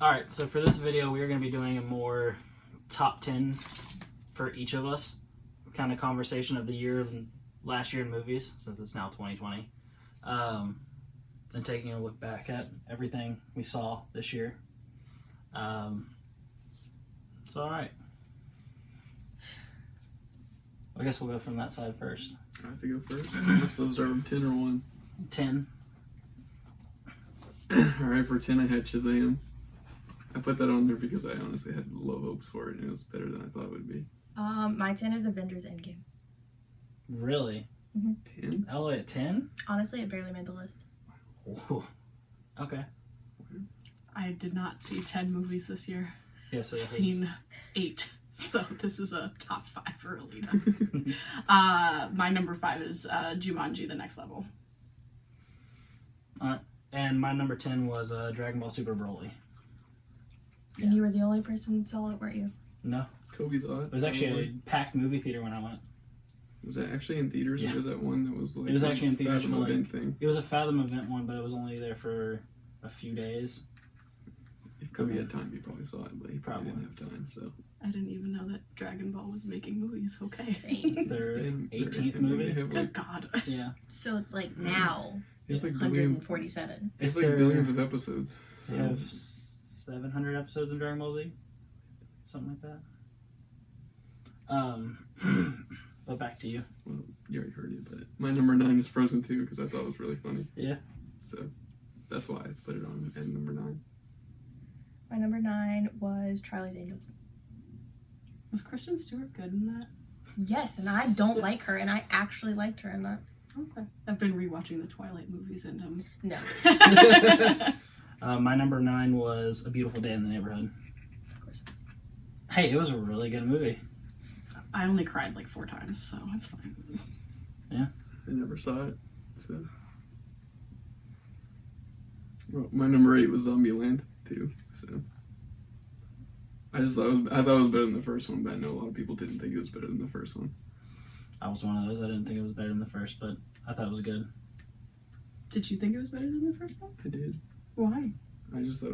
Alright, so for this video, we are going to be doing a more top 10 for each of us kind of conversation of the year, last year in movies, since it's now 2020. And taking a look back at everything we saw this year. So, alright. I guess we'll go from that side first. I have to go first. I'm supposed to start with 10 or 1? 10. Alright, for 10 I had Shazam. I put that on there because I honestly had low hopes for it, and it was better than I thought it would be. My 10 is Avengers Endgame. Really? 10? LA at 10? Honestly, it barely made the list. Ooh. Okay. I did not see 10 movies this year. Yeah, so I've it was- seen 8. So this is a top 5 for Alita. My number 5 is Jumanji: The Next Level. And my number 10 was Dragon Ball Super Broly. And you were the only person that saw it, weren't you? No, Kobe saw it. it was actually a packed movie theater when I went. Was that actually in theaters, Yeah. or was that one that was like It was a actually in theaters Fathom for, like- event thing? It was a Fathom event one, but it was only there for a few days. If Kobe had time, he probably saw it, but he probably Probably. didn't have time. So I didn't even know that Dragon Ball was making movies. Okay. Same. It's their And they're- 18th and they movie. have like, Good God. Yeah, So it's like now, they have like billions. 147. It's It's like their- billions of episodes. they So have 700 episodes in Dragon Ball Z, something like that. But back to you. well, you already heard it, but my number 9 is Frozen 2 because I thought it was really funny. Yeah. So that's why I put it on at number 9. My number 9 was Charlie's Angels. Was Kristen Stewart good in that? Yes, and I don't like her, and I actually liked her in that. Okay. I've been rewatching the Twilight movies and No. My number 9 was A Beautiful Day in the Neighborhood. Of course it was. Hey, it was a really good movie. I only cried like 4 times, so it's fine. I never saw it. So well, my number 8 was Zombieland too. So I thought it was better than the first one, but I know a lot of people didn't think it was better than the first one. I was one of those. I didn't think it was better than the first, but I thought it was good. Did you think it was better than the first one? I did. Why? I just thought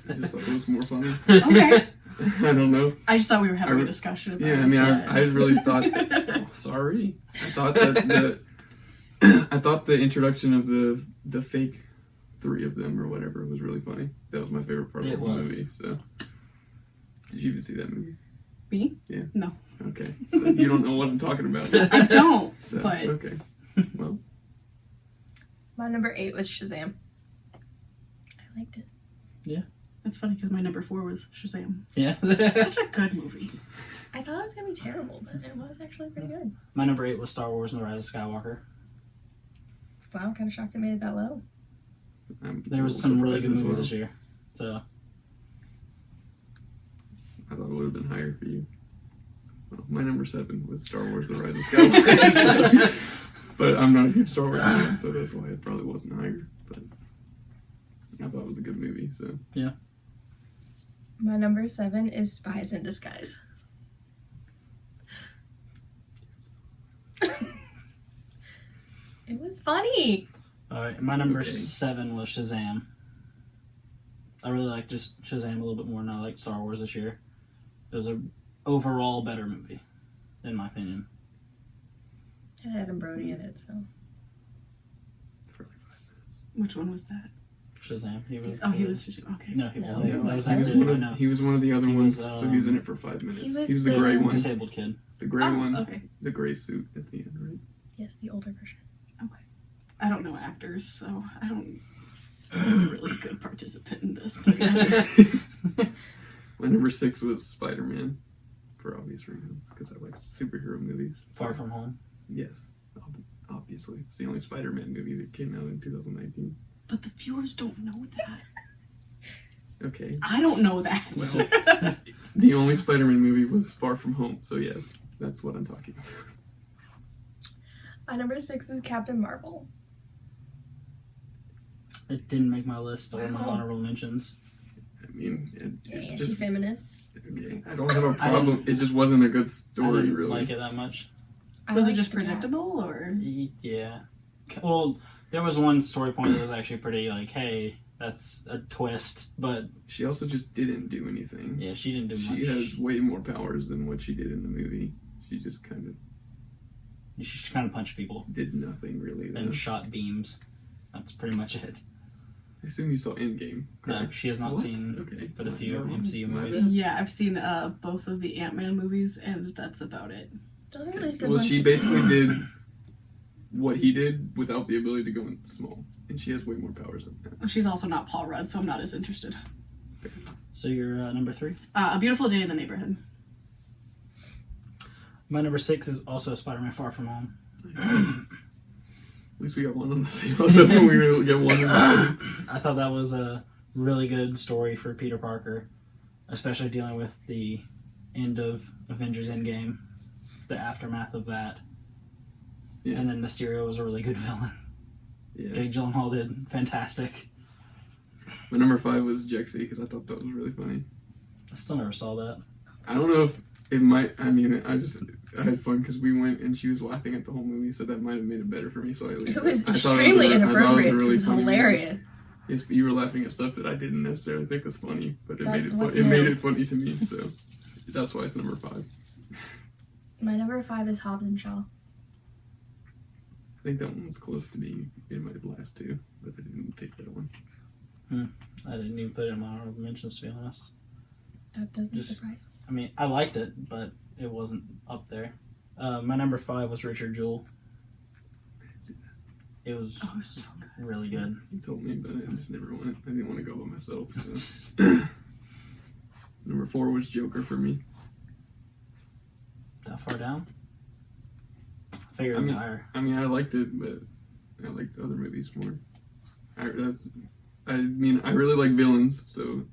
it was more funny. Okay. I don't know. I just thought we were having I- a discussion about Yeah, it. I mean, so- I really thought. Oh, sorry, I thought that I thought the introduction of the fake 3 of them or whatever was really funny. That was my favorite part of It the whole was. movie. So, did you even see that movie? Me? Yeah. No. Okay, so you don't know what I'm talking about. I don't, So, but okay, well, My number 8 was Shazam. I liked it. it's funny because my number 4 was Shazam. Yeah. Such a good movie. I thought it was going to be terrible, but it was actually pretty good. My number 8 was Star Wars and the Rise of Skywalker. Wow, I'm kind of shocked it made it that low. I'm There was a some little really good surprised movies as this year. So, I thought it would have been higher for you. Well, my number 7 was Star Wars: The Rise of Skywalker. So, but I'm not a huge Star Wars fan, so that's why it probably wasn't higher. But I thought it was a good movie. So My number 7 is Spies in Disguise. It was funny. alright. My number Okay. 7 was Shazam. I really liked just Shazam a little bit more than I liked Star Wars this year. It was a overall better movie, in my opinion. It had Adam Brody in it, so. for like 5 minutes. Which one was that? Shazam. He was. Oh, he was Shazam. Okay. No, No. that was He was, actually. one no. of, he was one of the other He ones, was, so he was in it for 5 minutes. he He was was the gray the- one. Disabled kid. The gray Oh, one. okay. The gray suit at the end, right? Yes, the older version. I don't know actors, so I'm a really good participant in this. But yeah. My number 6 was Spider-Man, for obvious reasons, because I like superhero movies. Far From Home. Yes, obviously. It's the only Spider-Man movie that came out in 2019. But the viewers don't know that. Okay. I don't know that. Well, the only Spider-Man movie was Far From Home, so yes, that's what I'm talking about. My number 6 is Captain Marvel. It didn't make my list or my Wow. honorable mentions. I mean, it just... Anti-feminist. Okay, I don't have a problem. It just wasn't a good I story, didn't really. like it that much. I Was it liked just the cat. predictable, or? Yeah. Well, there was one story point that was actually pretty like, hey, That's a twist, but She also just didn't do anything. yeah, she didn't do much. She has way more powers than what she did in the movie. She just kind of She kind of punched people did nothing really. Though. and shot beams. That's pretty much it. I assume you saw Endgame. No, Correct? she has not What? seen Okay. but a few My MCU bad. movies. Yeah, I've seen both of the Ant-Man movies, and that's about it. Those are really good Well, ones she to basically see. did what he did without the ability to go in small, and she has way more powers than that. She's also not Paul Rudd, so I'm not as interested. So you're number 3? A Beautiful Day in the Neighborhood. My number 6 is also Spider-Man Far From Home. At least we got one on the same. I was hoping we would get one. I thought that was a really good story for Peter Parker, especially dealing with the end of Avengers Endgame, the aftermath of that. Yeah. And then Mysterio was a really good villain. Yeah. Jake Gyllenhaal did fantastic. My number 5 was Jexy because I thought that was really funny. I still never saw that. I don't know if it might. I mean, I had fun because we went and she was laughing at the whole movie, so that might have made it better for me. So I It was I thought extremely I thought inappropriate. a It really was funny movie. hilarious. Yes, but you were laughing at stuff that I didn't necessarily think was funny, but it That- made it fun. what's It made new? it funny to me, so that's why it's number 5. My number 5 is Hobbs and Shaw. I think that one was close to being in my last 2, but I didn't take that one. I didn't even put it in my honorable mentions, to be honest. That doesn't Just- surprise me. I mean, I liked it, but it wasn't up there. My number 5 was Richard Jewell. It was Oh, so good. really good. You told me, but I just never went. I didn't want to go by myself. So. Number 4 was Joker for me. That far down? I figured I mean- higher. I mean, I liked it, but I liked other movies more. I mean, I really like villains, so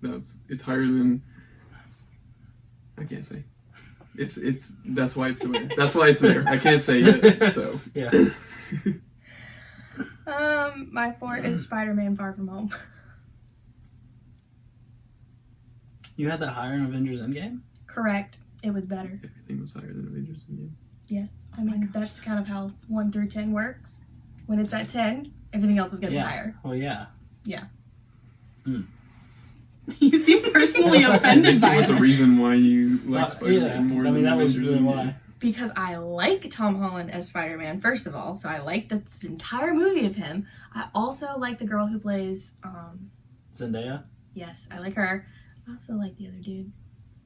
it's higher than. I can't say. It's that's why it's there. That's why it's there. I can't say it. So Yeah. My 4 is Spider-Man Far From Home. You had that higher in Avengers Endgame? Correct. It was better. everything was higher than Avengers Endgame. Yes. I my mean, gosh. that's kind of how 1 through 10 works. When it's at 10, everything else is going to Yeah. be higher. Well, yeah. You seem personally offended by What's a it. reason why you like Yeah. Spider-Man more I than mean, that was Avengers really Endgame? why. Because I like Tom Holland as Spider-Man, first of all. So I like this entire movie of him. I also like the girl who plays, Zendaya? yes, I like her. I also like the other dude.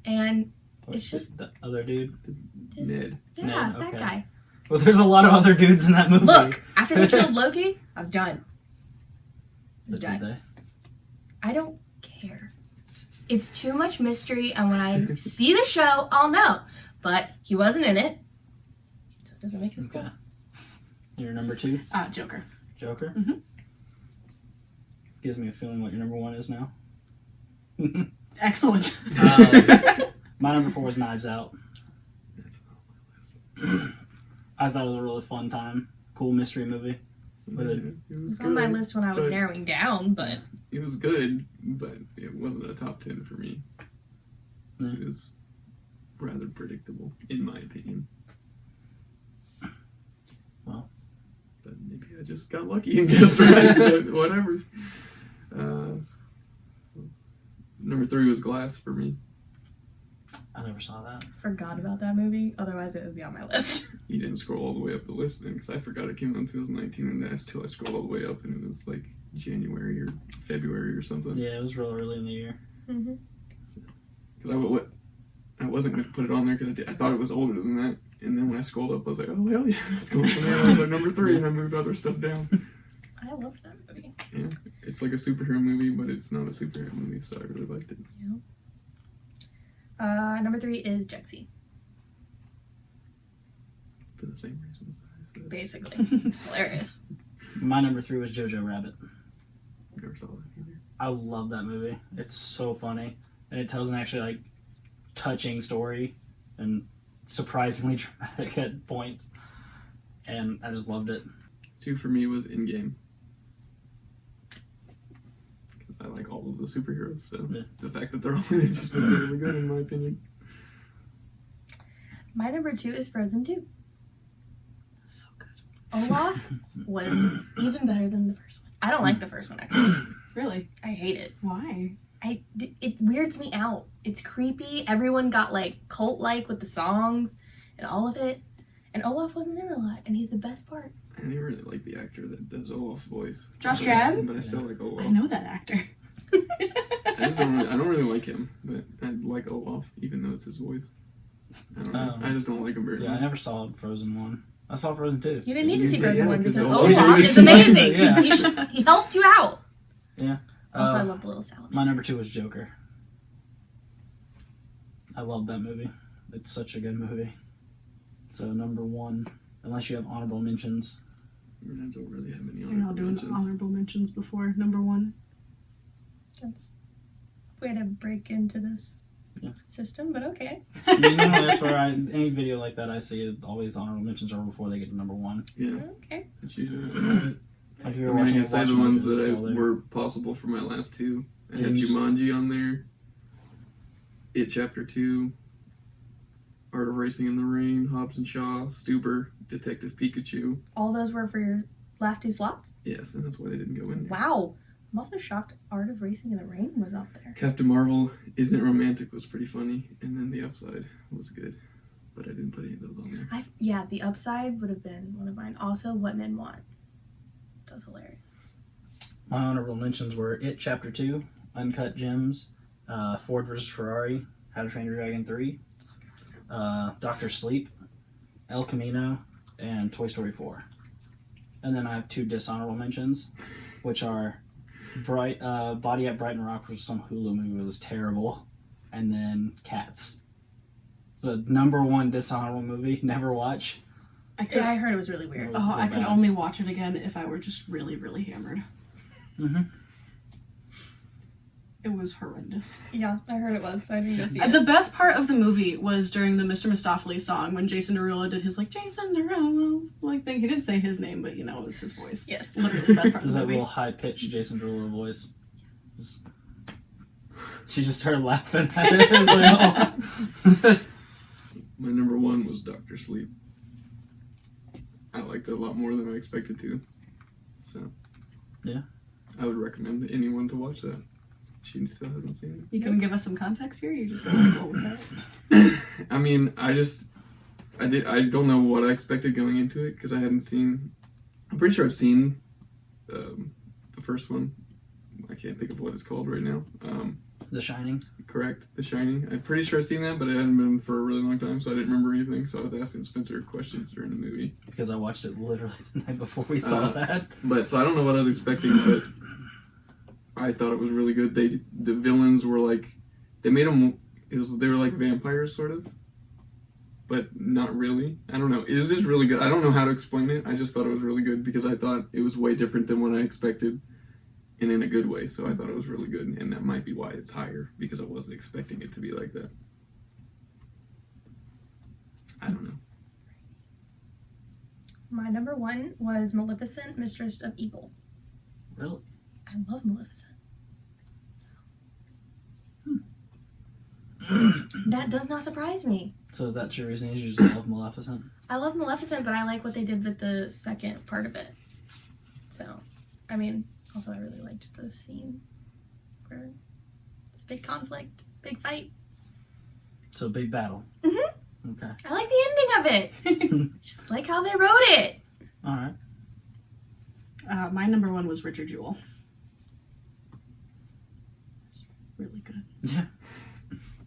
And Or It's just- the other dude. his, Ned. yeah, Ned, that okay. guy. Well, there's a lot of other dudes in that movie. Look, after they killed Loki, I was done. I was Did done. they? I don't care. It's too much mystery, and when I see the show, I'll know. But he wasn't in it, so it doesn't make it Okay. cool. Your number 2, Joker. Joker? Mhm. Gives me a feeling what your number 1 is now. Excellent. My number 4 was Knives Out. That's not my list. I thought it was a really fun time. Cool mystery movie. With it. It It was was on my good. list when I was but- narrowing down, but It was good, but it wasn't a top 10 for me. Yeah. It was rather predictable, in my opinion. Well. But maybe I just got lucky and guessed right, but whatever. Number 3 was Glass for me. I never saw that. forgot about that movie. Otherwise, it would be on my list. You didn't scroll all the way up the list then, because I forgot it came out in 2019, and that's till I scrolled all the way up, and it was like January or February or something. Yeah, it was real early in the year. Mm-hmm. Because I wasn't going to put it on there because I thought it was older than that. And then when I scrolled up, I was like, oh, hell yeah, it's going from there. I was like, number 3, and I moved other stuff down. I loved that movie. Yeah, it's like a superhero movie, but it's not a superhero movie, so I really liked it. Number 3 is Jexy, For the same reasons I said. basically. It's hilarious. My number 3 was Jojo Rabbit. Never saw that either. I love that movie. It's so funny. And it tells an actually like touching story and surprisingly dramatic at points. And I just loved it. 2 for me was Endgame. Because I like all of the superheroes, so Yeah. the fact that they're all in it just makes it really good, in my opinion. My number 2 is Frozen 2. So good. Olaf was even better than the first one. I don't like the first one, actually. Really? I hate it. Why? It weirds me out. It's creepy. Everyone got like cult-like with the songs and all of it. And Olaf wasn't in it a lot, and he's the best part. I didn't really like the actor that does Olaf's voice. Josh But Gad? But I still like Olaf. I know that actor. I don't really like him, but I like Olaf, even though it's his voice. I don't know. I just don't like him very Yeah, I much. never saw Frozen 1. I saw Frozen 2. You didn't need to see Yeah, Frozen 1 because because Olaf Olaf is is amazing. Yeah. He helped you out. Yeah. Also, I love the little salad. My number 2 was Joker. I love that movie. It's such a good movie. So number 1, unless you have honorable mentions. I don't really have any And I'll honorable do mentions. honorable mentions before number 1. That's way to break into this Yeah. system, but okay. Normally that's where any video like that I see it, always the honorable mentions are before they get to number 1. Yeah, Okay. that's usually what I do. Like I you were mean, I watching can say the Watch ones Movies, that it's all there. were possible for my last 2. I had Yeah, you just- Jumanji on there. It Chapter 2. Art of Racing in the Rain, Hobbs and Shaw, Stuber, Detective Pikachu. All those were for your last 2 slots? Yes, and that's why they didn't go in there. Wow. I'm also shocked Art of Racing in the Rain was up there. Captain Marvel, Isn't It Romantic was pretty funny, and then The Upside was good. But I didn't put any of those on there. Yeah, the upside would have been one of mine. Also, What Men Want. That was hilarious. My honorable mentions were It Chapter 2, Uncut Gems, Ford vs. Ferrari, How to Train Your Dragon 3, Doctor Sleep, El Camino, and Toy Story 4. And then I have 2 dishonorable mentions, which are Body at Brighton Rock, which was some Hulu movie that was terrible, and then Cats. It's the number 1 dishonorable movie, never watch. Yeah, I heard it was really weird. was Oh, I so could bad. only watch it again if I were just really, really hammered. Mm-hmm. It was horrendous. Yeah, I heard it was, so I didn't go see The best part of the movie was during the Mr. Mistopheles song when Jason Derulo did his like Jason Derulo like thing. He didn't say his name, but you know it was his voice. Yes. Literally the best part It was of the that movie. little high-pitched Jason Derulo voice. She just started laughing at it. It was like, oh. My number 1 was Dr. Sleep. I liked it a lot more than I expected to. So, Yeah. I would recommend anyone to watch that. She still hasn't seen You can give us some context here. You just gonna go with that. it. I mean, I don't know what I expected going into it because I hadn't seen. I'm pretty sure I've seen the first one. I can't think of what it's called right now. The Shining. Correct, The Shining. I'm pretty sure I've seen that, but it hadn't been for a really long time, so I didn't remember anything. So I was asking Spencer questions during the movie. Because I watched it literally the night before we saw that. But so I don't know what I was expecting, but I thought it was really good. The villains were like they made them. They were like vampires, sort of, but not really. I don't know. It was just really good. I don't know how to explain it. I just thought it was really good because I thought it was way different than what I expected, and in a good way. So I thought it was really good, and that might be why it's higher because I wasn't expecting it to be like that. I don't know. My number 1 was Maleficent, Mistress of Evil. Really? I love Maleficent. That does not surprise me. So that's your reason is you just love Maleficent? I love Maleficent, but I like what they did with the second part of it. So, I mean, also I really liked the scene where it's big conflict, big fight. So big battle. Mhm. Okay. I like the ending of it. Just like how they wrote it. All right. My number 1 was Richard Jewell. Really good. Yeah.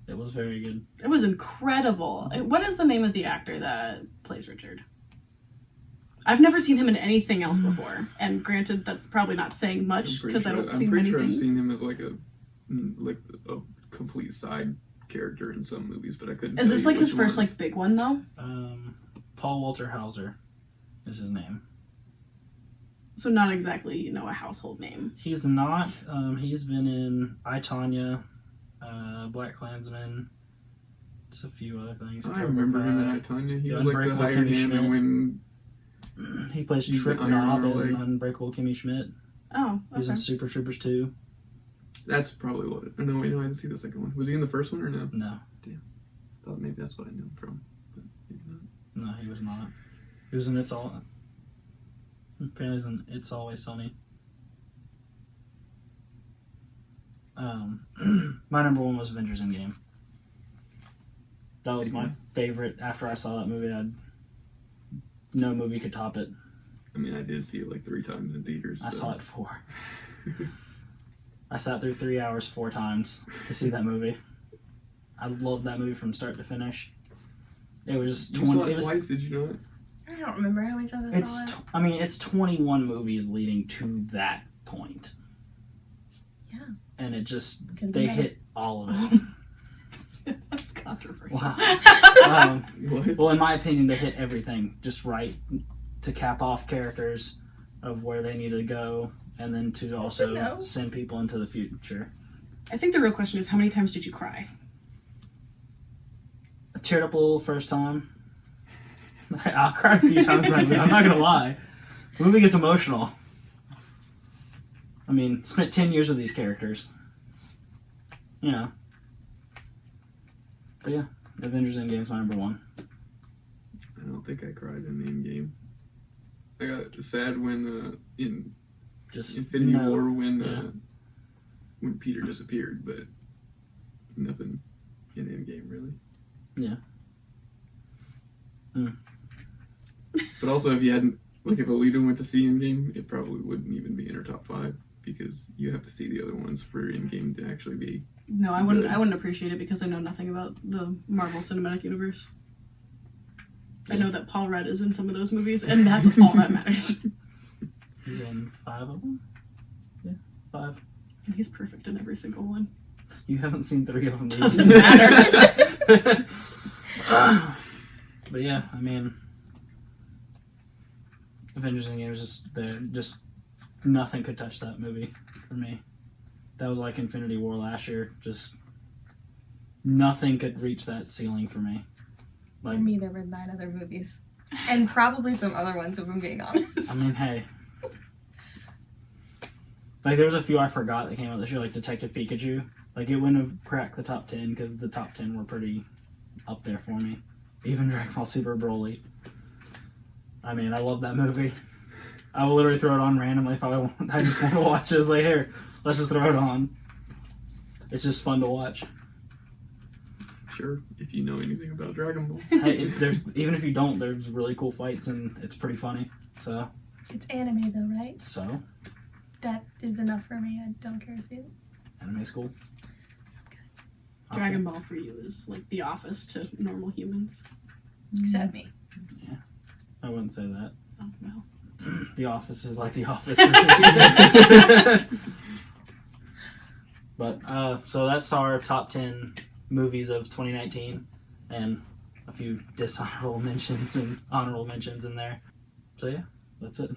It was very good. It was incredible. What is the name of the actor that plays Richard? I've never seen him in anything else before, and granted, that's probably not saying much because I don't see I'm many pretty sure I've things. seen him as like a complete side character in some movies, but I couldn't. Is tell this you like his which first ones. like big one though? Paul Walter Hauser is his name. So not exactly a household name. He's not. He's been in I, Tonya, Black Klansman, just a few other things. I Cobra remember him Kai. in I, Tonya. He The was like the Unbreakable hired Kimmy hand, Schmidt. and when He plays He's Trip the Iron Knob Man, in like- Unbreakable Kimmy Schmidt. Oh, He was okay. in Super Troopers 2. that's probably what it. No, wait, no, I didn't see the second one. Was he in the first one or no? No, Thought maybe that's what I knew him from, but maybe not. no, he was not. He was in It's All. Apparently, he's in It's Always Sunny. My number one was Avengers Endgame. That was my favorite. After I saw that movie, no movie could top it. I mean, I did see it like 3 times in theaters. I so. saw it 4. I sat through 3 hours 4 times to see that movie. I loved that movie from start to finish. It was You saw it twice, did you not? I don't remember how many times I saw it. It's 21 movies leading to that point. Yeah. And it just, Could've they been better. hit all of it. That's controversial. Wow. What? Well, in my opinion, they hit everything just right to cap off characters of where they need to go, and then to also no. send people into the future. I think the real question is, how many times did you cry? I teared up a little first time. I'll cry a few times in that movie. I'm not gonna lie. The movie gets emotional. I mean, spent 10 years with these characters. You know. But yeah, Avengers Endgame is my number one. I don't think I cried in the Endgame. I got sad when in Just Infinity no. War when Peter disappeared, but nothing in Endgame really. Yeah. But also, if you hadn't, like, if Alita went to see Endgame, it probably wouldn't even be in her top 5 because you have to see the other ones for Endgame to actually be. No, I wouldn't. Good. I wouldn't appreciate it because I know nothing about the Marvel Cinematic Universe. I know that Paul Rudd is in some of those movies, and that's all that matters. He's in 5 of them? Yeah, 5. And he's perfect in every single one. You haven't seen 3 of them. Doesn't matter. But yeah, I mean, Avengers Endgame was just nothing could touch that movie for me. That was like Infinity War last year. Just nothing could reach that ceiling for me. For Like, me, there were 9 other movies. And probably some other ones, if I'm being honest. I mean, hey. Like, there was a few I forgot that came out this year, like Detective Pikachu. Like, it wouldn't have cracked the top 10 because the top 10 were pretty up there for me. Even Dragon Ball Super Broly. I mean, I love that movie. I will literally throw it on randomly if I just want to watch it. It's like, here, let's just throw it on. It's just fun to watch. Sure, if you know anything about Dragon Ball. Hey, even if you don't, there's really cool fights and it's pretty funny. So, It's anime, though, right? so That is enough for me. I don't care to see it. anime's cool. Dragon Ball for you is like The Office to normal humans. Except me. I wouldn't say that. Oh no. The Office is like The Office. But, so that's our top 10 movies of 2019, and a few dishonorable mentions and honorable mentions in there. So yeah, that's it.